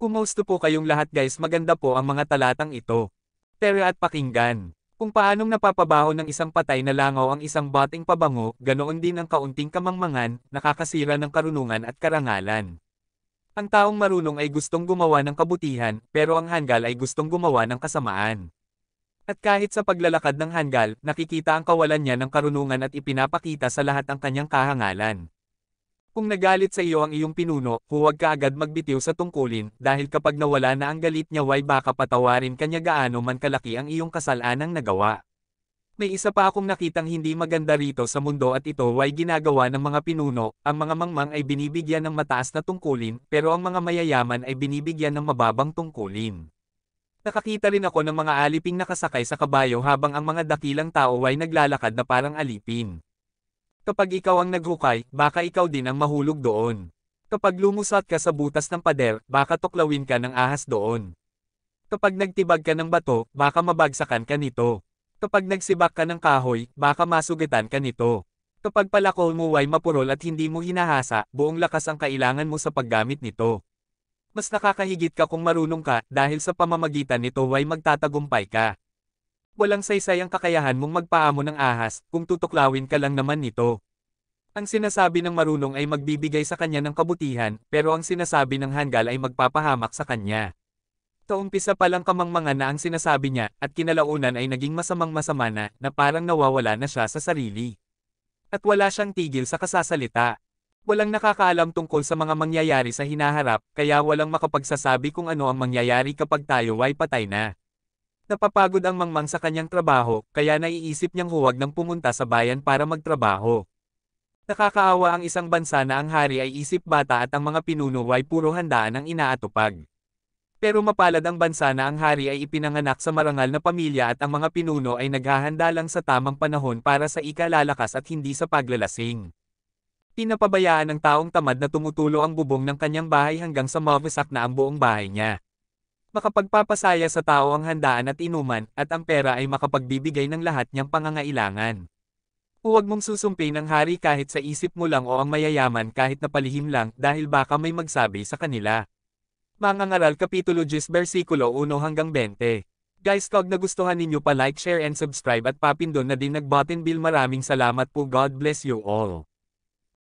Kumusta po kayong lahat guys, maganda po ang mga talatang ito. Tara at pakinggan. Kung paanong napapabaho ng isang patay na langaw ang isang bating pabango, ganoon din ang kaunting kamangmangan, nakakasira ng karunungan at karangalan. Ang taong marunong ay gustong gumawa ng kabutihan, pero ang hanggal ay gustong gumawa ng kasamaan. At kahit sa paglalakad ng hanggal, nakikita ang kawalan niya ng karunungan at ipinapakita sa lahat ang kanyang kahangalan. Kung nagalit sa iyo ang iyong pinuno, huwag ka agad magbitiw sa tungkulin, dahil kapag nawala na ang galit niya baka patawarin kanya gaano man kalaki ang iyong kasalanang nagawa. May isa pa akong nakitang hindi maganda rito sa mundo at ito ay ginagawa ng mga pinuno, ang mga mangmang ay binibigyan ng mataas na tungkulin, pero ang mga mayayaman ay binibigyan ng mababang tungkulin. Nakakita rin ako ng mga aliping nakasakay sa kabayo habang ang mga dakilang tao ay naglalakad na parang alipin. Kapag ikaw ang naghukay, baka ikaw din ang mahulog doon. Kapag lumusot ka sa butas ng pader, baka tuklawin ka ng ahas doon. Kapag nagtibag ka ng bato, baka mabagsakan ka nito. Kapag nagsibak ka ng kahoy, baka masugitan ka nito. Kapag palakol mo ay mapurol at hindi mo hinahasa, buong lakas ang kailangan mo sa paggamit nito. Mas nakakahigit ka kung marunong ka, dahil sa pamamagitan nito ay magtatagumpay ka. Walang saysay ang kakayahan mong magpaamo ng ahas, kung tutuklawin ka lang naman nito. Ang sinasabi ng marunong ay magbibigay sa kanya ng kabutihan, pero ang sinasabi ng hanggal ay magpapahamak sa kanya. Kaumpisa pa lang kamangmangan na ang sinasabi niya, at kinalaunan ay naging masamang-masama na parang nawawala na siya sa sarili. At wala siyang tigil sa kasasalita. Walang nakakaalam tungkol sa mga mangyayari sa hinaharap, kaya walang makapagsasabi kung ano ang mangyayari kapag tayo ay patay na. Napapagod ang mangmang sa kanyang trabaho, kaya naiisip niyang huwag nang pumunta sa bayan para magtrabaho. Nakakaawa ang isang bansa na ang hari ay isip bata at ang mga pinuno ay puro handaan ang inaatupag. Pero mapalad ang bansa na ang hari ay ipinanganak sa marangal na pamilya at ang mga pinuno ay naghahanda lang sa tamang panahon para sa ikalalakas at hindi sa paglalasing. Pinapabayaan ng taong tamad na tumutulo ang bubong ng kanyang bahay hanggang sa mawasak na ang buong bahay niya. Makapagpapasaya sa tao ang handaan at inuman, at ang pera ay makapagbibigay ng lahat niyang pangangailangan. Huwag mong susumpin ang hari kahit sa isip mo lang o ang mayayaman kahit na palihim lang dahil baka may magsabi sa kanila. Mga Ngaral Kapitulo 10 versikulo 1 hanggang 20. Guys, kung nagustuhan ninyo pa like, share and subscribe at papindon na din nag-button bell. Maraming salamat po. God bless you all.